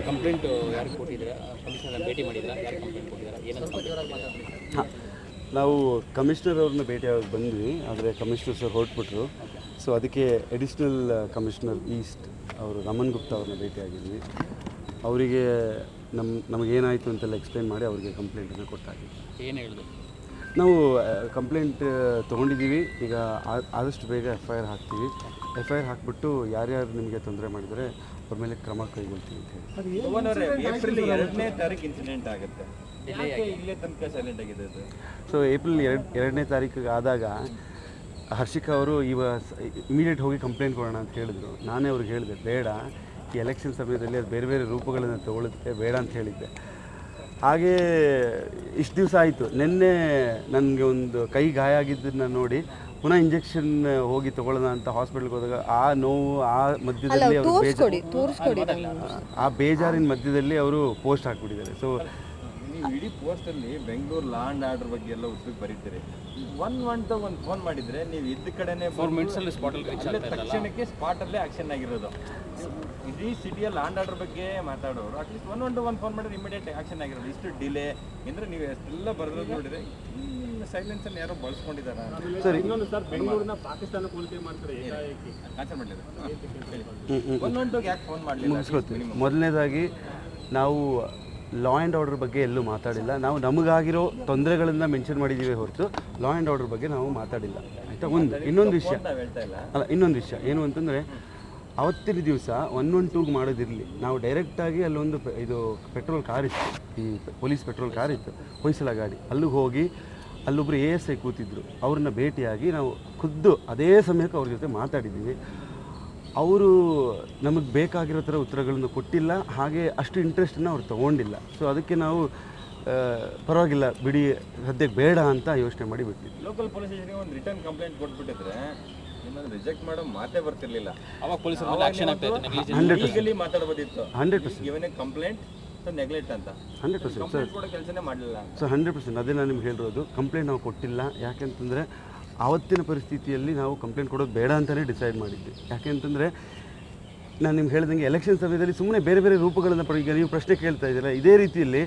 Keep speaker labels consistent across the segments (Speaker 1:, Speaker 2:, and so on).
Speaker 1: Complaint ಯಾರು ಕೊಟ್ಟಿದ್ದೀರಾ? Commissioner ಭೇಟಿ ಮಾಡಿದ್ದೀರಾ? ಯಾರು ಕಂಪ್ಲೇಂಟ್ ಕೊಟ್ಟಿದ್ದೀರಾ?
Speaker 2: ಹಾಂ, ನಾವು ಕಮಿಷನರ್ ಅವ್ರನ್ನ ಭೇಟಿಯಾಗಿ ಬಂದ್ವಿ, ಆದರೆ ಕಮಿಷನರ್ ಸರ್ ಹೊರಟ್ಬಿಟ್ರು. ಸೊ ಅದಕ್ಕೆ ಅಡಿಷ್ನಲ್ ಕಮಿಷನರ್ ಈಸ್ಟ್ ಅವರು ರಮನ್ ಗುಪ್ತಾ ಅವ್ರನ್ನ ಭೇಟಿಯಾಗಿದ್ವಿ. ಅವರಿಗೆ ನಮಗೇನಾಯಿತು ಅಂತೆಲ್ಲ ಎಕ್ಸ್ಪ್ಲೇನ್ ಮಾಡಿ ಅವರಿಗೆ ಕಂಪ್ಲೇಂಟನ್ನು ಕೊಟ್ಟಾಗಿದ್ವಿ.
Speaker 1: ಏನು ಹೇಳಿದ್ರು?
Speaker 2: ನಾವು ಕಂಪ್ಲೇಂಟ್ ತೊಗೊಂಡಿದ್ದೀವಿ, ಈಗ ಆದಷ್ಟು ಬೇಗ FIR ಹಾಕ್ತೀವಿ. FIR ಹಾಕಿಬಿಟ್ಟು ಯಾರ್ಯಾರು ನಿಮಗೆ ತೊಂದರೆ ಮಾಡಿದರೆ ಅವ್ರ ಮೇಲೆ ಕ್ರಮ ಕೈಗೊಳ್ತೀವಿ ಅಂತ ಹೇಳಿ.
Speaker 3: ಏಪ್ರಿಲ್ 2ನೇ ತಾರೀಕು ಇನ್ಸಿಡೆಂಟ್ ಆಗುತ್ತೆ, ಇಲ್ಲೇ ತನಕ ಸೈಲೆಂಟ್ ಆಗಿದೆ ಅದು.
Speaker 2: ಸೊ ಏಪ್ರಿಲ್ 2ನೇ ತಾರೀಕಿಗೆ ಆದಾಗ ಹರ್ಷಿಕಾ ಅವರು ಇಮಿಡಿಯೇಟ್ ಹೋಗಿ ಕಂಪ್ಲೇಂಟ್ ಕೊಡೋಣ ಅಂತ ಹೇಳಿದ್ರು. ನಾನೇ ಅವ್ರಿಗೆ ಹೇಳಿದೆ, ಬೇಡ, ಈ ಎಲೆಕ್ಷನ್ ಸಮಯದಲ್ಲಿ ಅದು ಬೇರೆ ಬೇರೆ ರೂಪಗಳನ್ನು ತಗೊಳುತ್ತೆ, ಬೇಡ ಅಂತ ಹೇಳಿದ್ದೆ. ಹಾಗೇ ಇಷ್ಟು ದಿವಸ ಆಯಿತು. ನಿನ್ನೆ ನನಗೆ ಒಂದು ಕೈ ಗಾಯ ಆಗಿದ್ದನ್ನು ನೋಡಿ ಪುನಃ ಇಂಜೆಕ್ಷನ್ ಹೋಗಿ ತಗೊಳ್ಳೋಣ ಅಂತ ಹಾಸ್ಪಿಟ್ಲ್ಗೆ ಹೋದಾಗ ಆ ನೋವು, ಆ ಮಧ್ಯದಲ್ಲಿ ಆ ಬೇಜಾರಿನ ಮಧ್ಯದಲ್ಲಿ ಅವರು ಪೋಸ್ಟ್ ಹಾಕ್ಬಿಟ್ಟಿದ್ದಾರೆ. ಸೊ
Speaker 3: ನೀವು ಇಡೀ ಪೋಸ್ಟಲ್ಲಿ ಬೆಂಗಳೂರು ಲಾ ಆ್ಯಂಡ್ ಆರ್ಡರ್ ಬಗ್ಗೆ ಎಲ್ಲ ಉತ್ತರ ಬರೀತೀರಿ. 112 ಒಂದು ಫೋನ್ ಮಾಡಿದರೆ ನೀವು ಇದ್ದ ಕಡೆನೇ
Speaker 1: 4 ಮಿನಿಟ್ಸಲ್ಲಿ ಸ್ಪಾಟಲ್ಲಿ
Speaker 3: ತಕ್ಷಣಕ್ಕೆ ಸ್ಪಾಟಲ್ಲೇ ಆ್ಯಕ್ಷನ್ ಆಗಿರೋದು. ಇಡೀ ಸಿಟಿಯಲ್ಲಿ ಲಾ ಆ್ಯಂಡ್ ಆರ್ಡರ್ ಬಗ್ಗೆ ಮಾತಾಡೋರು ಅಟ್ಲೀಸ್ಟ್ 112 ಫೋನ್ ಮಾಡಿದ್ರೆ ಇಮಿಡಿಯೇಟ್ ಆ್ಯಕ್ಷನ್ ಆಗಿರೋದು. ಇಷ್ಟು ಡಿಲೇ ಅಂದರೆ ನೀವು ಎಷ್ಟೆಲ್ಲ ಬರೋದು ನೋಡಿದರೆ ಸೈಲೆನ್ಸನ್ನು ಯಾರೋ ಬಳಸ್ಕೊಂಡಿದ್ದಾರೆ.
Speaker 2: ಸರಿ,
Speaker 4: ಇನ್ನೊಂದು ಸರ್, ಬೆಂಗಳೂರಿನ ಪಾಕಿಸ್ತಾನ ಹೋಲಿಕೆ ಮಾಡ್ತಾರೆ
Speaker 3: ಆನ್ಸರ್ ಮಾಡಲಿಲ್ಲ. 112 ಯಾಕೆ ಫೋನ್ ಮಾಡಲಿಲ್ಲ?
Speaker 2: ಮುಗಿಸ್ಕೊಳ್ತೀವಿ. ಮೊದಲನೇದಾಗಿ ನಾವು ಲಾ ಆ್ಯಂಡ್ ಆರ್ಡರ್ ಬಗ್ಗೆ ಎಲ್ಲೂ ಮಾತಾಡಿಲ್ಲ. ನಾವು ನಮಗಾಗಿರೋ ತೊಂದರೆಗಳನ್ನು ಮೆನ್ಷನ್ ಮಾಡಿದ್ದೀವಿ ಹೊರತು ಲಾ ಆ್ಯಂಡ್ ಆರ್ಡರ್ ಬಗ್ಗೆ ನಾವು ಮಾತಾಡಿಲ್ಲ, ಆಯಿತಾ? ಇನ್ನೊಂದು ವಿಷಯ ಇನ್ನೊಂದು ವಿಷಯ ಏನು ಅಂತಂದರೆ, ಅವತ್ತಿನ ದಿವಸ 112ಗೆ ಮಾಡೋದಿರಲಿ, ನಾವು ಡೈರೆಕ್ಟಾಗಿ ಅಲ್ಲೊಂದು ಇದು ಪೆಟ್ರೋಲ್ ಕಾರ್ ಇತ್ತು, ಈ ಪೊಲೀಸ್ ಪೆಟ್ರೋಲ್ ಕಾರ್ ಇತ್ತು, ಹೊಯ್ಸಳ ಗಾಡಿ. ಅಲ್ಲಿಗೆ ಹೋಗಿ ಅಲ್ಲೊಬ್ಬರು ASI ಕೂತಿದ್ರು, ಅವ್ರನ್ನ ಭೇಟಿಯಾಗಿ ನಾವು ಖುದ್ದು ಅದೇ ಸಮಯಕ್ಕೆ ಅವ್ರ ಜೊತೆ ಮಾತಾಡಿದ್ದೀವಿ. ಅವರು ನಮಗೆ ಬೇಕಾಗಿರೋ ಥರ ಉತ್ತರಗಳನ್ನು ಕೊಟ್ಟಿಲ್ಲ, ಹಾಗೆ ಅಷ್ಟು ಇಂಟ್ರೆಸ್ಟನ್ನು ಅವ್ರು ತೊಗೊಂಡಿಲ್ಲ. ಸೊ ಅದಕ್ಕೆ ನಾವು ಪರವಾಗಿಲ್ಲ ಬಿಡಿ, ಸದ್ಯಕ್ಕೆ ಬೇಡ ಅಂತ ಯೋಚನೆ ಮಾಡಿ ಬಿಟ್ಟಿದ್ವಿ.
Speaker 3: ಲೋಕಲ್ ಪೊಲೀಸ್ ಸ್ಟೇಷನ್ಗೆ ಒಂದು ರಿಟರ್ನ್ ಕಂಪ್ಲೇಂಟ್ ಕೊಟ್ಬಿಟ್ಟಿದ್ರೆ ನಿಮ್ಮನ್ನು ರಿಜೆಕ್ಟ್ ಮಾಡೋ ಮಾತೇ ಬರ್ತಿರ್ಲಿಲ್ಲ.
Speaker 1: ಅವಾಗ ಪೊಲೀಸರು ಆಕ್ಷನ್ ಆಗ್ತಾ ಇದೆ.
Speaker 3: 100% ಮಾತಾಡ್ಬೋದಿತ್ತು.
Speaker 2: 100%
Speaker 3: ಇವನೇ ಕಂಪ್ಲೇಂಟ್ ನೆಗ್ಲೆಕ್ಟ್ ಅಂತ
Speaker 2: 100% ಸರ್.
Speaker 3: ಕೂಡ ಕೆಲಸನೇ ಮಾಡಲಿಲ್ಲ.
Speaker 2: ಸೊ 100% ಅದೇ ನಾನು ನಿಮ್ಗೆ ಹೇಳಿರೋದು, ಕಂಪ್ಲೇಂಟ್ ನಾವು ಕೊಟ್ಟಿಲ್ಲ. ಯಾಕೆಂತಂದರೆ ಆವತ್ತಿನ ಪರಿಸ್ಥಿತಿಯಲ್ಲಿ ನಾವು ಕಂಪ್ಲೇಂಟ್ ಕೊಡೋದು ಬೇಡ ಅಂತಲೇ ಡಿಸೈಡ್ ಮಾಡಿದ್ವಿ. ಯಾಕೆಂತಂದರೆ ನಾನು ನಿಮ್ಗೆ ಹೇಳಿದಂಗೆ ಎಲೆಕ್ಷನ್ ಸಮಯದಲ್ಲಿ ಸುಮ್ಮನೆ ಬೇರೆ ಬೇರೆ ರೂಪಗಳನ್ನು ಈಗ ನೀವು ಪ್ರಶ್ನೆ ಕೇಳ್ತಾ ಇದ್ದೀರಾ, ಇದೇ ರೀತಿಯಲ್ಲಿ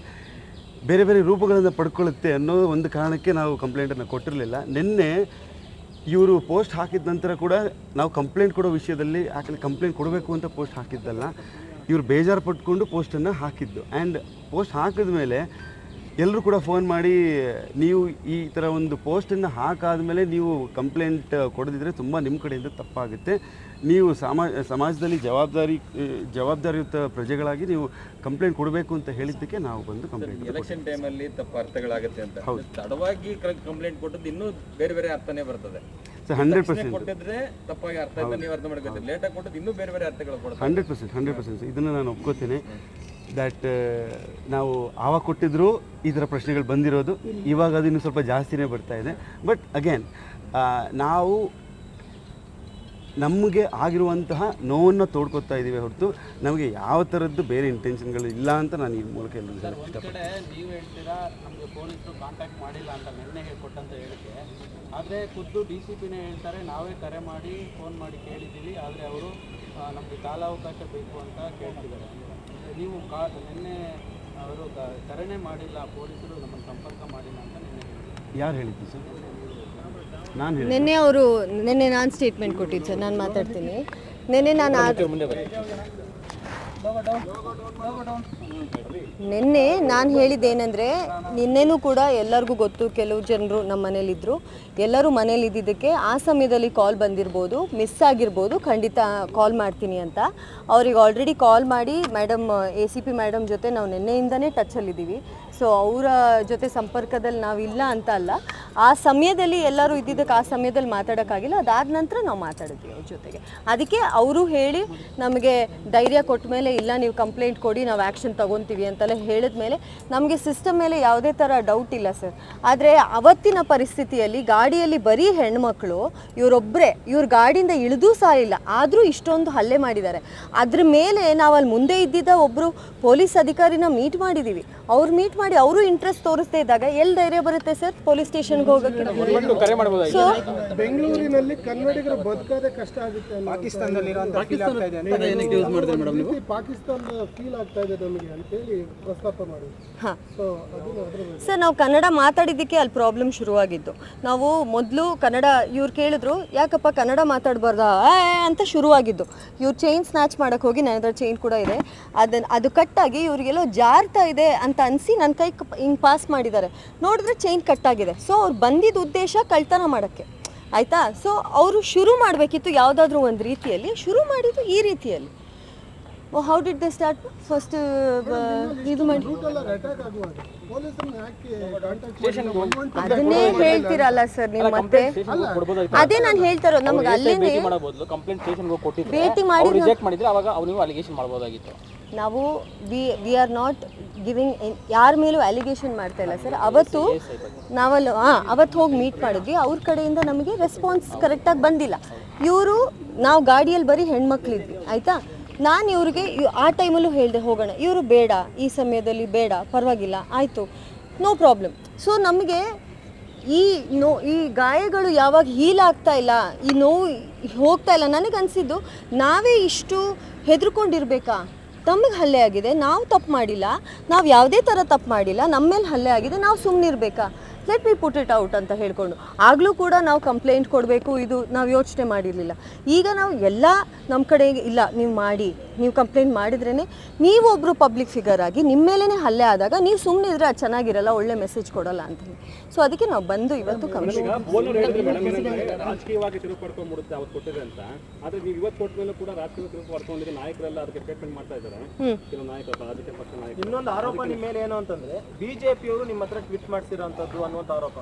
Speaker 2: ಬೇರೆ ಬೇರೆ ರೂಪಗಳನ್ನು ಪಡ್ಕೊಳ್ಳುತ್ತೆ ಅನ್ನೋ ಒಂದು ಕಾರಣಕ್ಕೆ ನಾವು ಕಂಪ್ಲೇಂಟನ್ನು ಕೊಟ್ಟಿರಲಿಲ್ಲ. ನಿನ್ನೆ ಇವರು ಪೋಸ್ಟ್ ಹಾಕಿದ ನಂತರ ಕೂಡ ನಾವು ಕಂಪ್ಲೇಂಟ್ ಕೊಡೋ ವಿಷಯದಲ್ಲಿ ಕಂಪ್ಲೇಂಟ್ ಕೊಡಬೇಕು ಅಂತ ಪೋಸ್ಟ್ ಹಾಕಿದ್ದಲ್ಲ, ಇವರು ಬೇಜಾರು ಪಟ್ಕೊಂಡು ಪೋಸ್ಟನ್ನು ಹಾಕಿದ್ದು. ಆ್ಯಂಡ್ ಪೋಸ್ಟ್ ಹಾಕಿದ ಮೇಲೆ ಎಲ್ಲರೂ ಕೂಡ ಫೋನ್ ಮಾಡಿ, ನೀವು ಈ ಥರ ಒಂದು ಪೋಸ್ಟನ್ನು ಹಾಕಾದ್ಮೇಲೆ ನೀವು ಕಂಪ್ಲೇಂಟ್ ಕೊಡದಿದ್ದರೆ ತುಂಬ ನಿಮ್ಮ ಕಡೆಯಿಂದ ತಪ್ಪಾಗುತ್ತೆ, ನೀವು ಸಮಾಜದಲ್ಲಿ ಜವಾಬ್ದಾರಿಯುತ ಪ್ರಜೆಗಳಾಗಿ ನೀವು ಕಂಪ್ಲೇಂಟ್ ಕೊಡಬೇಕು ಅಂತ ಹೇಳಿದ್ದಕ್ಕೆ ನಾವು ಬಂದು ಕಂಪ್ಲೇಂಟ್.
Speaker 3: ಎಲೆಕ್ಷನ್ ಟೈಮಲ್ಲಿ ತಪ್ಪು ಅರ್ಥಗಳಾಗುತ್ತೆ ಅಂತ ತಡವಾಗಿ ಕಂಪ್ಲೇಂಟ್ ಕೊಟ್ಟದ್ದು ಇನ್ನೂ ಬೇರೆ ಬೇರೆ ಅರ್ಥನೇ ಬರ್ತದೆ.
Speaker 2: 100%
Speaker 3: ಕೊಟ್ಟಿದ್ರೆ ತಪ್ಪಾಗಿ ಅರ್ಥ ಆಯ್ತು, ನೀವು ಅರ್ಥ ಮಾಡ್ಕೊತೀರಿ. ಲೇಟಾಗಿ ಕೊಟ್ಟದ್ದು ಇನ್ನೂ ಬೇರೆ ಬೇರೆ ಅರ್ಥಗಳು ಕೊಡ್ತಾರೆ.
Speaker 2: 100% ಇದನ್ನು ನಾನು ಒಪ್ಕೋತೀನಿ. ದ್ಯಾಟ್ ನಾವು ಆವಾಗ ಕೊಟ್ಟಿದ್ರು ಈ ಥರ ಪ್ರಶ್ನೆಗಳು ಬಂದಿರೋದು, ಇವಾಗ ಅದು ಇನ್ನೂ ಸ್ವಲ್ಪ ಜಾಸ್ತಿನೇ ಬರ್ತಾ ಇದೆ. ಬಟ್ ಅಗೇನ್ ನಾವು ನಮಗೆ ಆಗಿರುವಂತಹ ನೋವನ್ನು ತೋಡ್ಕೊತಾ ಇದ್ದೀವಿ ಹೊರತು ನಮಗೆ ಯಾವ ಥರದ್ದು ಬೇರೆ ಇಂಟೆನ್ಷನ್ಗಳು ಇಲ್ಲ ಅಂತ ನಾನು ಈ ಮೂಲಕ ಎಲ್ಲರೂ ಇಷ್ಟಪಡ್ತೀನಿ.
Speaker 1: ನೀವು ಹೇಳ್ತೀರಾ ನಮಗೆ ಪೊಲೀಸರು ಕಾಂಟ್ಯಾಕ್ಟ್ ಮಾಡಿಲ್ಲ ಅಂತ ನಿನ್ನೆ ಕೊಟ್ಟಂತ ಹೇಳಿಕೆ, ಆದರೆ ಖುದ್ದು DCPನೇ ಹೇಳ್ತಾರೆ ನಾವೇ ಕರೆ ಮಾಡಿ ಫೋನ್ ಮಾಡಿ ಕೇಳಿದ್ದೀವಿ, ಆದರೆ ಅವರು ನಮಗೆ ಕಾಲಾವಕಾಶ ಬೇಕು ಅಂತ ಕೇಳ್ತಿದ್ದಾರೆ. ನೀವು ನಿನ್ನೆ ಅವರು ಕರೆನೇ ಮಾಡಿಲ್ಲ, ಪೊಲೀಸರು ನಮ್ಮನ್ನು ಸಂಪರ್ಕ ಮಾಡಿಲ್ಲ ಅಂತ ನಿನ್ನೆ ಹೇಳಿದ್ರು.
Speaker 2: ಯಾರು ಹೇಳಿದ್ದು ಸರ್? ನಾನು
Speaker 5: ನಿನ್ನೆ ನಾನು ಸ್ಟೇಟ್ಮೆಂಟ್ ಕೊಟ್ಟಿದ್ದು ಸರ್. ನಾನು ಮಾತಾಡ್ತೀನಿ. ನಿನ್ನೆ ನಾನು ಹೇಳಿದ್ದೇನೆಂದರೆ, ನಿನ್ನೆನೂ ಕೂಡ ಎಲ್ಲರಿಗೂ ಗೊತ್ತು, ಕೆಲವು ಜನರು ನಮ್ಮ ಮನೇಲಿದ್ದರು, ಎಲ್ಲರೂ ಮನೇಲಿ ಇದ್ದಿದ್ದಕ್ಕೆ ಆ ಸಮಯದಲ್ಲಿ ಕಾಲ್ ಬಂದಿರ್ಬೋದು, ಮಿಸ್ ಆಗಿರ್ಬೋದು, ಖಂಡಿತ ಕಾಲ್ ಮಾಡ್ತೀನಿ ಅಂತ. ಅವ್ರಿಗೆ ಆಲ್ರೆಡಿ ಕಾಲ್ ಮಾಡಿ ಮೇಡಮ್ ACP ಮೇಡಮ್ ಜೊತೆ ನಾವು ನಿನ್ನೆಯಿಂದನೇ ಟಚಲ್ಲಿದ್ದೀವಿ. ಸೊ ಅವರ ಜೊತೆ ಸಂಪರ್ಕದಲ್ಲಿ ನಾವಿಲ್ಲ ಅಂತ ಅಲ್ಲ, ಆ ಸಮಯದಲ್ಲಿ ಎಲ್ಲರೂ ಇದ್ದಿದ್ದಕ್ಕೆ ಆ ಸಮಯದಲ್ಲಿ ಮಾತಾಡೋಕ್ಕಾಗಿಲ್ಲ, ಅದಾದ ನಂತರ ನಾವು ಮಾತಾಡಿದ್ವಿ ಅವ್ರ ಜೊತೆಗೆ. ಅದಕ್ಕೆ ಅವರು ಹೇಳಿ ನಮಗೆ ಧೈರ್ಯ ಕೊಟ್ಟ ಮೇಲೆ, ಇಲ್ಲ ನೀವು ಕಂಪ್ಲೇಂಟ್ ಕೊಡಿ ನಾವು ಆ್ಯಕ್ಷನ್ ತೊಗೊತೀವಿ ಅಂತೆಲ್ಲ ಹೇಳಿದ ಮೇಲೆ ನಮಗೆ ಸಿಸ್ಟಮ್ ಮೇಲೆ ಯಾವುದೇ ಥರ ಡೌಟ್ ಇಲ್ಲ ಸರ್. ಆದರೆ ಅವತ್ತಿನ ಪರಿಸ್ಥಿತಿಯಲ್ಲಿ ಗಾಡಿಯಲ್ಲಿ ಬರೀ ಹೆಣ್ಮಕ್ಳು, ಇವ್ರ ಗಾಡಿಯಿಂದ ಇಳಿದೂ ಸಾಲಿಲ್ಲ, ಆದರೂ ಇಷ್ಟೊಂದು ಹಲ್ಲೆ ಮಾಡಿದ್ದಾರೆ. ಅದ್ರ ಮೇಲೆ ನಾವು ಅಲ್ಲಿ ಮುಂದೆ ಇದ್ದಿದ್ದ ಒಬ್ಬರು ಪೊಲೀಸ್ ಅಧಿಕಾರಿನ ಮೀಟ್ ಮಾಡಿದ್ದೀವಿ. ಅವ್ರು ಮೀಟ್ ಮಾಡಿ ಅವರು ಇಂಟ್ರೆಸ್ಟ್ ತೋರಿಸ್ತಾ ಇದ್ದಾಗ ಎಲ್ಲಿ ಧೈರ್ಯ ಬರುತ್ತೆ ಸರ್ ಪೊಲೀಸ್ ಸ್ಟೇಷನ್ಗೆ ಹೋಗೋಕ್ಕೆ? ಸೊ
Speaker 6: ಬೆಂಗಳೂರಿನಲ್ಲಿ ಕನ್ನಡಿಗರ ಬದುಕೋದೇ ಕಷ್ಟ ಆಗುತ್ತೆ. ಪಾಕಿಸ್ತಾನದ ಫೀಲ್ ಆಗ್ತಾ ಇದೆ ನಮಗೆ ಅಂತೇಳಿ ಪ್ರಸ್ತಾಪ ಮಾಡಿ.
Speaker 5: ಹಾಂ ಸರ್, ನಾವು ಕನ್ನಡ ಮಾತಾಡಿದ್ದಕ್ಕೆ ಅಲ್ಲಿ ಪ್ರಾಬ್ಲಮ್ ಶುರುವಾಗಿದ್ದು. ನಾವು ಮೊದಲು ಕನ್ನಡ ಇವ್ರು ಕೇಳಿದ್ರು, ಯಾಕಪ್ಪ ಕನ್ನಡ ಮಾತಾಡಬಾರ್ದಾ ಅಂತ ಶುರುವಾಗಿದ್ದು. ಇವ್ರು ಚೈನ್ ಸ್ನ್ಯಾಚ್ ಮಾಡೋಕ್ಕೆ ಹೋಗಿ ನನ್ನ ಹತ್ರ ಚೈನ್ ಕೂಡ ಇದೆ, ಅದು ಕಟ್ಟಾಗಿ ಇವ್ರಿಗೆಲ್ಲೋ ಜಾರ್ತಾ ಇದೆ ಅಂತ ಅನಿಸಿ ನನ್ನ ಕೈ ಹಿಂಗೆ ಪಾಸ್ ಮಾಡಿದ್ದಾರೆ. ನೋಡಿದ್ರೆ ಚೈನ್ ಕಟ್ಟಾಗಿದೆ. ಸೊ ಅವ್ರು ಬಂದಿದ್ದ ಉದ್ದೇಶ ಕಳ್ತನ ಮಾಡೋಕ್ಕೆ, ಆಯಿತಾ? ಸೊ ಅವರು ಶುರು ಮಾಡಬೇಕಿತ್ತು ಯಾವುದಾದ್ರೂ ಒಂದು ರೀತಿಯಲ್ಲಿ, ಶುರು ಮಾಡಿದ್ದು ಈ ರೀತಿಯಲ್ಲಿ. How did they start? First ಇದು ಮಾಡಿ ಅದನ್ನೇ ಹೇಳ್ತೀರಲ್ಲ ಸರ್ ನೀವು. ಮತ್ತೆ ಅದೇ ನಾನು ಹೇಳ್ತಾ ಇರೋದು, ನಮ್ಗೆ ಅಲ್ಲೇನೆ ಭೇಟಿ ಮಾಡಿ ನಾವು ವಿ ಆರ್ ನಾಟ್ ಗಿವಿಂಗ್ ಯಾರ ಮೇಲೂ ಅಲಿಗೇಷನ್ ಮಾಡ್ತಾ ಇಲ್ಲ ಸರ್. ಅವತ್ತು ಅವತ್ತು ಹೋಗಿ ಮೀಟ್ ಮಾಡಿದ್ವಿ, ಅವ್ರ ಕಡೆಯಿಂದ ನಮಗೆ ರೆಸ್ಪಾನ್ಸ್ ಕರೆಕ್ಟಾಗಿ ಬಂದಿಲ್ಲ. ಇವರು ನಾವು ಗಾಡಿಯಲ್ಲಿ ಬರೀ ಹೆಣ್ಮಕ್ಳಿದ್ವಿ, ಆಯಿತಾ? ನಾನು ಇವ್ರಿಗೆ ಆ ಟೈಮಲ್ಲೂ ಹೇಳಿದೆ ಹೋಗೋಣ, ಇವರು ಬೇಡ, ಈ ಸಮಯದಲ್ಲಿ ಬೇಡ, ಪರವಾಗಿಲ್ಲ, ಆಯಿತು, ನೋ ಪ್ರಾಬ್ಲಮ್. ಸೊ ನಮಗೆ ಈ ಗಾಯಗಳು ಯಾವಾಗ ಹೀಲ್ ಆಗ್ತಾ ಇಲ್ಲ, ಈ ನೋವು ಹೋಗ್ತಾ ಇಲ್ಲ, ನನಗನ್ಸಿದ್ದು ನಾವೇ ಇಷ್ಟು ಹೆದರ್ಕೊಂಡಿರ್ಬೇಕಾ? ತಮಗೆ ಹಲ್ಲೆ ಆಗಿದೆ, ನಾವು ತಪ್ಪು ಮಾಡಿಲ್ಲ, ನಾವು ಯಾವುದೇ ಥರ ತಪ್ಪು ಮಾಡಿಲ್ಲ, ನಮ್ಮ ಮೇಲೆ ಹಲ್ಲೆ ಆಗಿದೆ, ನಾವು ಸುಮ್ಮನಿರ್ಬೇಕಾ? Let me put it out ಅಂತ ಹೇಳ್ಕೊಂಡು ಆಗಲೂ ಕೂಡ ನಾವು ಕಂಪ್ಲೇಂಟ್ ಕೊಡಬೇಕು, ಇದು ನಾವು ಯೋಚನೆ ಮಾಡಿರಲಿಲ್ಲ. ಈಗ ನಾವು ಎಲ್ಲ ನಮ್ಮ ಕಡೆ ಇಲ್ಲ, ನೀವು ಕಂಪ್ಲೇಂಟ್ ಮಾಡಿದ್ರೇ ನೀವು ಒಬ್ಬರು ಪಬ್ಲಿಕ್ ಫಿಗರ್ ಆಗಿ ನಿಮ್ಮ ಮೇಲೇ ಹಲ್ಲೆ ಆದಾಗ ನೀವು ಸುಮ್ಮನೆ ಇದ್ರೆ ಅದು ಚೆನ್ನಾಗಿರಲ್ಲ, ಒಳ್ಳೆ ಮೆಸೇಜ್ ಕೊಡಲ್ಲ ಅಂತ ಹೇಳಿ. ಸೊ ಅದಕ್ಕೆ ನಾವು ಬಂದು ಇವತ್ತು
Speaker 4: ರಾಜಕೀಯವಾಗಿ ತಿರುಗಿ ಪಡ್ಕೊಂಡ್ಬಿಡುತ್ತೆ ಅವತ್ತು ಕೊಟ್ಟಿದೆ ಅಂತ. ಆದ್ರೆ ನೀವು ಇವತ್ತು ಕೊಟ್ಟ ಮೇಲೆ ಕೂಡ ರಾಜಕೀಯ ತಿರುಗಿ ಪಡ್ಕೊಂಡಿದ್ರೆ ನಾಯಕರೆಲ್ಲ ಅದಕ್ಕೆ ಟ್ರೀಟ್ಮೆಂಟ್ ಮಾಡ್ತಾ ಇದ್ದಾರೆ. ಕೆಲವು ನಾಯಕರು ರಾಜಕೀಯ ಪಕ್ಷ ನಾಯಕರು.
Speaker 7: ಇನ್ನೊಂದು ಆರೋಪ ನಿಮ್ಮ ಮೇಲೆ ಏನು ಅಂತಂದ್ರೆ ಬಿಜೆಪಿಯವರು ನಿಮ್ಮ ಹತ್ರ ಟ್ವೀಟ್ ಮಾಡ್ಸಿರೋಂಥದ್ದು ಅನ್ನುವಂಥ ಆರೋಪ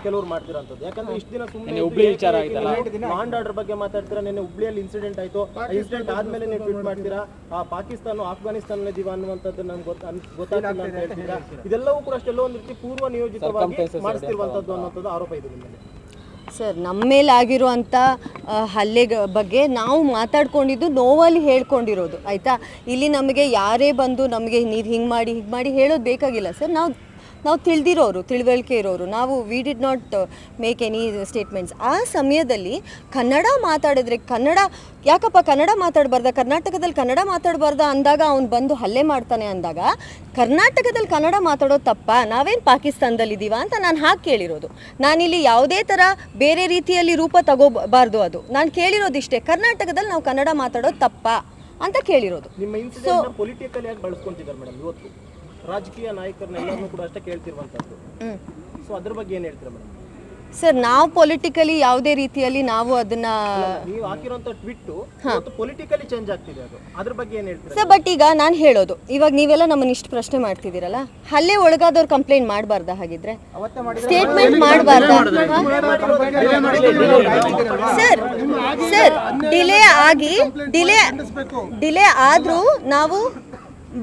Speaker 7: ಕೆಲವರು ಮಾಡ್ತಿರೋಂಥದ್ದು. ಯಾಕಂದ್ರೆ ಇಷ್ಟು ದಿನ ಸುಮ್ಮನೆ ಹುಬ್ಳಿ ವಿಚಾರ ಆಯ್ತಲ್ಲ, ಲಾಂಡ್ ಆರ್ಡರ್ ಬಗ್ಗೆ ಮಾತಾಡ್ತೀರಾ. ನಿನ್ನೆ ಹುಬ್ಳಿಯಲ್ಲಿ ಇನ್ಸಿಡೆಂಟ್ ಆಯ್ತು, ಇನ್ಸಿಡೆಂಟ್ ಆದ್ಮೇಲೆ ನೀವು ಟ್ವೀಟ್ ಮಾಡ್ತೀರಾ ಪಾಕಿಸ್ತಾನ ಆಫ್ಘಾನಿಸ್ತಾನ ಇದೀವ ಅನ್ನುವಂಥದ್ದು ನಮ್ಗೆ ಗೊತ್ತಾಗಿಲ್ಲ ಅಂತ ಹೇಳ್ತೀರಾ. ಇದೆಲ್ಲವೂ ಕೂಡ ಅಷ್ಟೆಲ್ಲೋ ಒಂದು ರೀತಿ ಪೂರ್ವ ನಿಯೋಜಿತವಾಗಿ ಮಾಡಿಸ್ತಿರುವಂಥದ್ದು ಅನ್ನೋಂಥದ್ದು ಆರೋಪ ಇದೆ ನಿಮ್ಮ ಮೇಲೆ.
Speaker 5: ಸರ್, ನಮ್ಮ ಮೇಲೆ ಆಗಿರುವಂಥ ಹಲ್ಲೆ ಬಗ್ಗೆ ನಾವು ಮಾತಾಡ್ಕೊಂಡಿದ್ದು, ನೋವಲ್ಲಿ ಹೇಳ್ಕೊಂಡಿರೋದು, ಆಯಿತಾ? ಇಲ್ಲಿ ನಮಗೆ ಯಾರೇ ಬಂದು ನಮಗೆ ನೀವು ಹಿಂಗೆ ಮಾಡಿ ಹೇಳೋದು ಬೇಕಾಗಿಲ್ಲ ಸರ್. ನಾವು ತಿಳಿದಿರೋರು, ತಿಳುವಳಿಕೆ ಇರೋರು, ನಾವು we did not make any statements. ಆ ಸಮಯದಲ್ಲಿ ಕನ್ನಡ ಮಾತಾಡಿದ್ರೆ ಯಾಕಪ್ಪ ಕನ್ನಡ ಮಾತಾಡಬಾರ್ದ, ಕರ್ನಾಟಕದಲ್ಲಿ ಕನ್ನಡ ಮಾತಾಡಬಾರ್ದ ಅಂದಾಗ ಅವ್ನು ಬಂದು ಹಲ್ಲೆ ಮಾಡ್ತಾನೆ ಅಂದಾಗ ಕರ್ನಾಟಕದಲ್ಲಿ ಕನ್ನಡ ಮಾತಾಡೋದು ತಪ್ಪ, ನಾವೇನು ಪಾಕಿಸ್ತಾನದಲ್ಲಿದ್ದೀವ ಅಂತ ನಾನು ಹಾಗೆ ಕೇಳಿರೋದು. ನಾನಿಲ್ಲಿ ಯಾವುದೇ ಥರ ಬೇರೆ ರೀತಿಯಲ್ಲಿ ರೂಪ ತಗೋಬಾರ್ದು. ಅದು ನಾನು ಕೇಳಿರೋದಿಷ್ಟೇ, ಕರ್ನಾಟಕದಲ್ಲಿ ನಾವು ಕನ್ನಡ ಮಾತಾಡೋದು ತಪ್ಪ ಅಂತ ಕೇಳಿರೋದು.
Speaker 7: ನಿಮ್ಮ ಇನ್ಸಿಡೆಂಟ್ ಪೊಲಿಟಿಕಲ್ ಆಗಿ ಬಳಸ್ಕೊಂತಿದ್ದಾರೆ ಮೇಡಮ್ ಇವತ್ತು ರಾಜಕೀಯ ನಾಯಕರನ್ನೆಲ್ಲರೂ ಕೂಡ ಅಷ್ಟೇ ಕೇಳ್ತಿರುವಂಥದ್ದು. ಸೊ ಅದ್ರ ಬಗ್ಗೆ ಏನು ಹೇಳ್ತೀರಾ ಮೇಡಮ್?
Speaker 5: ಸರ್, ನಾವು ಪೊಲಿಟಿಕಲಿ ಯಾವುದೇ ರೀತಿಯಲ್ಲಿ ನಾವು ಅದನ್ನ
Speaker 7: ನೀವು ಹಾಕಿರುವಂಥ ಟ್ವೀಟ್ ಪೊಲಿಟಿಕಲಿ ಚೇಂಜ್ ಆಗ್ತಿದೆ, ಅದು ಅದ್ರ ಬಗ್ಗೆ ಏನು ಹೇಳ್ತೀರಾ
Speaker 5: ಸರ್? ಬಟ್ ಈಗ ನಾನು ಹೇಳೋದು, ಇವಾಗ ನೀವೆಲ್ಲ ನಮ್ಮನ್ನ ಇಷ್ಟು ಪ್ರಶ್ನೆ ಮಾಡ್ತಿದ್ದೀರಲ್ಲ, ಹಲ್ಲೆ ಒಳಗಾದವ್ರು ಕಂಪ್ಲೇಂಟ್ ಮಾಡಬಾರ್ದಾ? ಹಾಗಿದ್ರೆ ಸ್ಟೇಟ್ಮೆಂಟ್ ಮಾಡಬಾರ್ದಾ? ಸರ್ ಡಿಲೇ ಆದ್ರೂ ನಾವು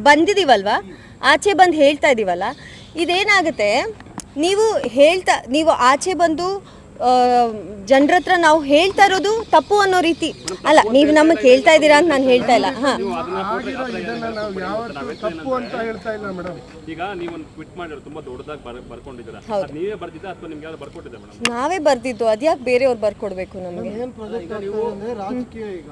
Speaker 5: ಬಂದಿದ್ದೀವಲ್ವಾ, ಆಚೆ ಬಂದು ಹೇಳ್ತಾ ಇದ್ದೀವಲ್ಲ, ಇದೇನಾಗುತ್ತೆ, ನೀವು ಆಚೆ ಬಂದು ಜನರ ಹತ್ರ ನಾವು ಹೇಳ್ತಾ ಇರೋದು ತಪ್ಪು ಅನ್ನೋ ರೀತಿ ಅಲ್ಲ. ನೀವು ನಮಗೆ ಕೇಳ್ತಾ ಇದ್ದೀರಾ ಅಂತ ನಾನು ಹೇಳ್ತಾ ಇಲ್ಲ.
Speaker 4: ಈಗ ನೀವು ಒಂದು ಟ್ವೀಟ್ ಮಾಡಿರೋ ತುಂಬಾ ದೊಡ್ಡದಾಗಿ ಬರ್ಕೊಂಡಿದ್ದೀರಾ, ನೀವೇ ಬರ್ದಿದ್ದ ಅಥವಾ ನಿಮ್ಗೆ ಯಾರು ಬರ್ಕೊಟ್ಟಿದ್ದೆ ಮೇಡಮ್?
Speaker 5: ನಾವೇ ಬರ್ದಿದ್ದು, ಅದ್ಯಾಕೆ ಬೇರೆಯವ್ರು ಬರ್ಕೊಡ್ಬೇಕು ನಮಗೆ?
Speaker 6: ರಾಜಕೀಯ ಈಗ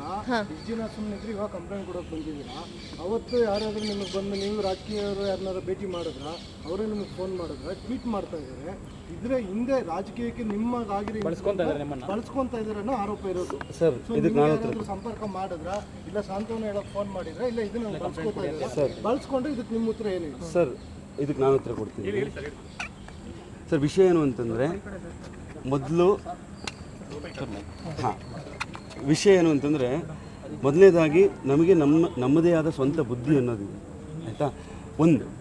Speaker 6: ದಿನ ಸುಮ್ಮನೆ ಇವಾಗ ಕಂಪ್ಲೇಂಟ್ ಕೊಡೋಕೆ ಬಂದಿದ್ದೀರಾ. ಅವತ್ತು ಯಾರಾದ್ರೂ ನಿಮಗೆ ಬಂದು ನೀವು ರಾಜಕೀಯವರು ಯಾರನ್ನಾರು ಭೇಟಿ ಮಾಡಿದ್ರ, ಅವರು ನಿಮಗೆ ಫೋನ್ ಮಾಡಿದ್ರ, ಟ್ವೀಟ್ ಮಾಡ್ತಾ ಇದ್ದಾರೆ, ಇದ್ರೆ ಹಿಂದೆ ರಾಜಕೀಯಕ್ಕೆ ನಿಮ್ಮಾಗಿರಿ ಬಳಸ್ಕೊಂತ ಇದಾರೆ ಅನ್ನೋ ಆರೋಪ ಇರೋದು.
Speaker 2: ಸರ್, ಇದಕ್ಕೆ ನಾನು
Speaker 6: ಸಂಪರ್ಕ ಮಾಡಿದ್ರ, ಇಲ್ಲ ಸಾಂತ್ವನ ಹೇಳಕ್ ಫೋನ್ ಮಾಡಿದ್ರ, ಇಲ್ಲ ಇದನ್ನ ಬಳಸ್ಕೊತಾ ಇದ್ದಾರೆ, ಬಳಸ್ಕೊಂಡ್ರೆ ಇದಕ್ಕೆ ನಿಮ್ಮ ಉತ್ತರ ಏನಿದೆ?
Speaker 2: ಸರ್, ಇದಕ್ಕೆ ನಾನು ಉತ್ತರ ಕೊಡ್ತೀನಿ ಸರ್. ವಿಷಯ ಏನು ಅಂತಂದರೆ, ವಿಷಯ ಏನು ಅಂತಂದರೆ ಮೊದಲನೇದಾಗಿ ನಮಗೆ ನಮ್ಮದೇ ಆದ ಸ್ವಂತ ಬುದ್ಧಿ ಅನ್ನೋದಿದೆ, ಆಯಿತಾ?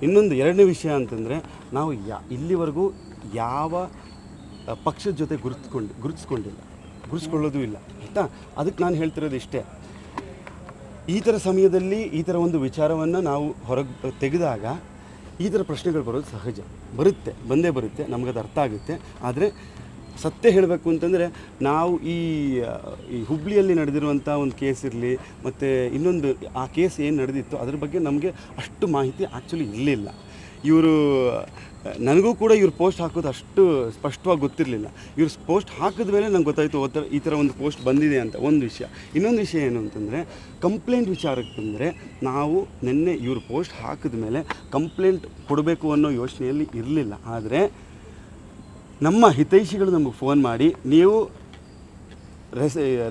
Speaker 2: ಇನ್ನೊಂದು ಎರಡನೇ ವಿಷಯ ಅಂತಂದರೆ, ನಾವು ಇಲ್ಲಿವರೆಗೂ ಯಾವ ಪಕ್ಷದ ಜೊತೆ ಗುರುತಿಸ್ಕೊಳ್ಳೋದು ಇಲ್ಲ, ಆಯಿತಾ? ಅದಕ್ಕೆ ನಾನು ಹೇಳ್ತಿರೋದು ಇಷ್ಟೇ, ಈ ಥರ ಸಮಯದಲ್ಲಿ ಈ ಥರ ಒಂದು ವಿಚಾರವನ್ನು ನಾವು ಹೊರಗೆ ತೆಗೆದಾಗ ಈ ಥರ ಪ್ರಶ್ನೆಗಳು ಬರೋದು ಸಹಜ, ಬಂದೇ ಬರುತ್ತೆ, ನಮಗದು ಅರ್ಥ ಆಗುತ್ತೆ. ಆದರೆ ಸತ್ಯ ಹೇಳಬೇಕು ಅಂತಂದರೆ, ನಾವು ಈ ಹುಬ್ಳಿಯಲ್ಲಿ ನಡೆದಿರುವಂಥ ಒಂದು ಕೇಸ್ ಇರಲಿ, ಮತ್ತು ಇನ್ನೊಂದು ಆ ಕೇಸ್ ಏನು ನಡೆದಿತ್ತು ಅದ್ರ ಬಗ್ಗೆ ನಮಗೆ ಅಷ್ಟು ಮಾಹಿತಿ ಆ್ಯಕ್ಚುಲಿ ಇರಲಿಲ್ಲ. ಇವರು ನನಗೂ ಕೂಡ ಇವ್ರು ಪೋಸ್ಟ್ ಹಾಕೋದು ಅಷ್ಟು ಸ್ಪಷ್ಟವಾಗಿ ಗೊತ್ತಿರಲಿಲ್ಲ. ಇವ್ರು ಪೋಸ್ಟ್ ಹಾಕಿದ ಮೇಲೆ ನಂಗೆ ಗೊತ್ತಾಯಿತು ಈ ಥರ ಒಂದು ಪೋಸ್ಟ್ ಬಂದಿದೆ ಅಂತ ಒಂದು ವಿಷಯ. ಇನ್ನೊಂದು ವಿಷಯ ಏನು ಅಂತಂದರೆ ಕಂಪ್ಲೇಂಟ್ ವಿಚಾರಕ್ಕೆ ಬಂದರೆ ನಾವು ನಿನ್ನೆ ಇವ್ರು ಪೋಸ್ಟ್ ಹಾಕಿದ ಮೇಲೆ ಕಂಪ್ಲೇಂಟ್ ಕೊಡಬೇಕು ಅನ್ನೋ ಯೋಚನೆಯಲ್ಲಿ ಇರಲಿಲ್ಲ. ಆದರೆ ನಮ್ಮ ಹಿತೈಷಿಗಳು ನಮಗೆ ಫೋನ್ ಮಾಡಿ ನೀವು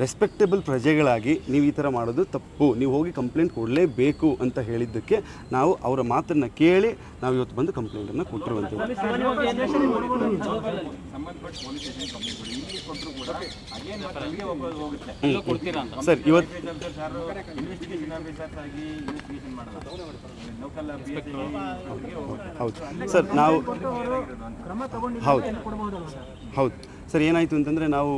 Speaker 2: ರೆಸ್ಪೆಕ್ಟೇಬಲ್ ಪ್ರಜೆಗಳಾಗಿ ನೀವು ಈ ಥರ ಮಾಡೋದು ತಪ್ಪು, ನೀವು ಹೋಗಿ ಕಂಪ್ಲೇಂಟ್ ಕೊಡಲೇಬೇಕು ಅಂತ ಹೇಳಿದ್ದಕ್ಕೆ ನಾವು ಅವರ ಮಾತನ್ನು ಕೇಳಿ ನಾವು ಇವತ್ತು ಬಂದು ಕಂಪ್ಲೇಂಟನ್ನು ಕೊಟ್ಟಿರುವಂಥದ್ದು. ಸರ್ ಇವತ್ತು ಹೌದು ಸರ್, ನಾವು ಹೌದು ಸರ್, ಏನಾಯಿತು ಅಂತಂದರೆ ನಾವು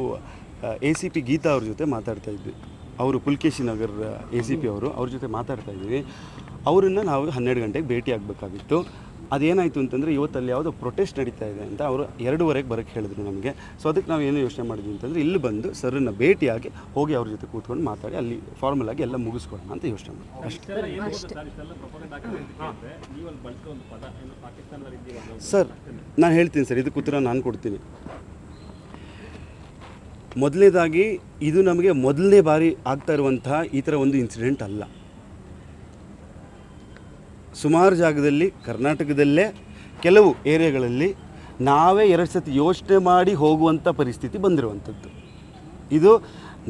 Speaker 2: ACP ಗೀತಾ ಅವ್ರ ಜೊತೆ ಮಾತಾಡ್ತಾ ಇದ್ವಿ. ಅವರು ಪುಲ್ಕೇಶಿ ನಗರ್ ACP ಅವ್ರ ಜೊತೆ ಮಾತಾಡ್ತಾ ಇದ್ವಿ. ಅವರನ್ನು ನಾವು 12 ಗಂಟೆಗೆ ಭೇಟಿ ಆಗಬೇಕಾಗಿತ್ತು. ಅದೇನಾಯಿತು ಅಂತಂದರೆ ಇವತ್ತಲ್ಲಿ ಯಾವುದೋ ಪ್ರೊಟೆಸ್ಟ್ ನಡೀತಾ ಇದೆ ಅಂತ ಅವರು 2:15 ಬರೋಕ್ಕೆ ಹೇಳಿದ್ರು ನಮಗೆ. ಸೊ ಅದಕ್ಕೆ ನಾವು ಏನು ಯೋಚನೆ ಮಾಡಿದ್ವಿ ಅಂತಂದರೆ ಇಲ್ಲಿ ಬಂದು ಸರ್ರನ್ನು ಭೇಟಿಯಾಗಿ ಹೋಗಿ ಅವ್ರ ಜೊತೆ ಕೂತ್ಕೊಂಡು ಮಾತಾಡಿ ಅಲ್ಲಿ ಫಾರ್ಮಲ್ ಆಗಿ ಎಲ್ಲ ಮುಗಿಸ್ಕೊಳ್ಳೋಣ ಅಂತ ಯೋಚನೆ ಮಾಡಿ ಅಷ್ಟೇ. ಸರ್ ನಾನು ಹೇಳ್ತೀನಿ ಸರ್, ಇದಕ್ಕೆ ಉತ್ತರ ನಾನು ಕೊಡ್ತೀನಿ. ಮೊದಲನೇದಾಗಿ ಇದು ನಮಗೆ ಮೊದಲನೇ ಬಾರಿ ಆಗ್ತಾ ಇರುವಂತಹ ಈ ಥರ ಒಂದು ಇನ್ಸಿಡೆಂಟ್ ಅಲ್ಲ. ಸುಮಾರು ಜಾಗದಲ್ಲಿ ಕರ್ನಾಟಕದಲ್ಲೇ ಕೆಲವು ಏರಿಯಾಗಳಲ್ಲಿ ನಾವೇ 2 ಸತಿ ಯೋಚನೆ ಮಾಡಿ ಹೋಗುವಂಥ ಪರಿಸ್ಥಿತಿ ಬಂದಿರುವಂಥದ್ದು. ಇದು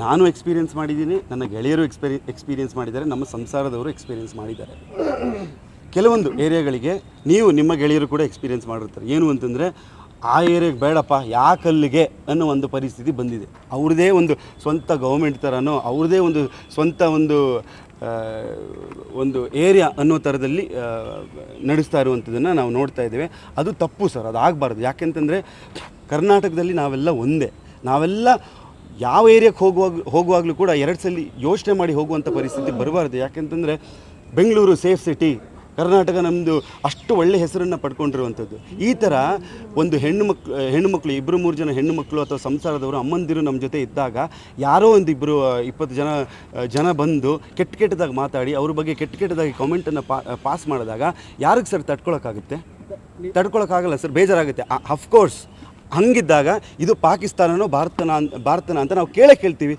Speaker 2: ನಾನು ಎಕ್ಸ್ಪೀರಿಯೆನ್ಸ್ ಮಾಡಿದ್ದೀನಿ, ನನ್ನ ಗೆಳೆಯರು ಎಕ್ಸ್ಪೀರಿಯೆನ್ಸ್ ಮಾಡಿದ್ದಾರೆ, ನಮ್ಮ ಸಂಸಾರದವರು ಎಕ್ಸ್ಪೀರಿಯೆನ್ಸ್ ಮಾಡಿದ್ದಾರೆ. ಕೆಲವೊಂದು ಏರಿಯಾಗಳಿಗೆ ನೀವು ನಿಮ್ಮ ಗೆಳೆಯರು ಕೂಡ ಎಕ್ಸ್ಪೀರಿಯೆನ್ಸ್ ಮಾಡಿರ್ತಾರೆ. ಏನು ಅಂತಂದರೆ ಆ ಏರಿಯಾಗೆ ಬೇಡಪ್ಪ, ಯಾಕಲ್ಲಿಗೆ ಅನ್ನೋ ಒಂದು ಪರಿಸ್ಥಿತಿ ಬಂದಿದೆ. ಅವ್ರದ್ದೇ ಒಂದು ಸ್ವಂತ ಗೌರ್ಮೆಂಟ್ ಥರನೋ ಅವ್ರದ್ದೇ ಒಂದು ಸ್ವಂತ ಒಂದು ಏರಿಯಾ ಅನ್ನೋ ಥರದಲ್ಲಿ ನಡೆಸ್ತಾ ಇರುವಂಥದ್ದನ್ನು ನಾವು ನೋಡ್ತಾ ಇದ್ದೇವೆ. ಅದು ತಪ್ಪು ಸರ್, ಅದು ಆಗಬಾರ್ದು. ಯಾಕೆಂತಂದರೆ ಕರ್ನಾಟಕದಲ್ಲಿ ನಾವೆಲ್ಲ ಒಂದೇ. ನಾವೆಲ್ಲ ಯಾವ ಏರಿಯಾಕ್ಕೆ ಹೋಗುವಾಗಲೂ ಕೂಡ 2 ಸಲ ಯೋಚನೆ ಮಾಡಿ ಹೋಗುವಂಥ ಪರಿಸ್ಥಿತಿ ಬರಬಾರ್ದು. ಯಾಕೆಂತಂದರೆ ಬೆಂಗಳೂರು ಸೇಫ್ ಸಿಟಿ, ಕರ್ನಾಟಕ ನಮ್ಮದು ಅಷ್ಟು ಒಳ್ಳೆಯ ಹೆಸರನ್ನು ಪಡ್ಕೊಂಡಿರುವಂಥದ್ದು. ಈ ಥರ ಒಂದು ಹೆಣ್ಣುಮಕ್ಳು 2-3 ಜನ ಹೆಣ್ಣುಮಕ್ಕಳು ಅಥವಾ ಸಂಸಾರದವರು ಅಮ್ಮಂದಿರು ನಮ್ಮ ಜೊತೆ ಇದ್ದಾಗ ಯಾರೋ ಒಂದು 20 ಜನ ಬಂದು ಕೆಟ್ಟದಾಗಿ ಮಾತಾಡಿ ಅವ್ರ ಬಗ್ಗೆ ಕೆಟ್ಟದಾಗಿ ಕಾಮೆಂಟನ್ನು ಪಾಸ್ ಮಾಡಿದಾಗ ಯಾರಿಗೆ ಸರ್ ತಡ್ಕೊಳಕ್ಕಾಗಲ್ಲ ಸರ್, ಬೇಜಾರಾಗುತ್ತೆ. ಅಫ್ಕೋರ್ಸ್ ಹಂಗಿದ್ದಾಗ ಇದು ಪಾಕಿಸ್ತಾನನೋ ಭಾರತನ ಅಂತ ನಾವು ಕೇಳ್ತೀವಿ.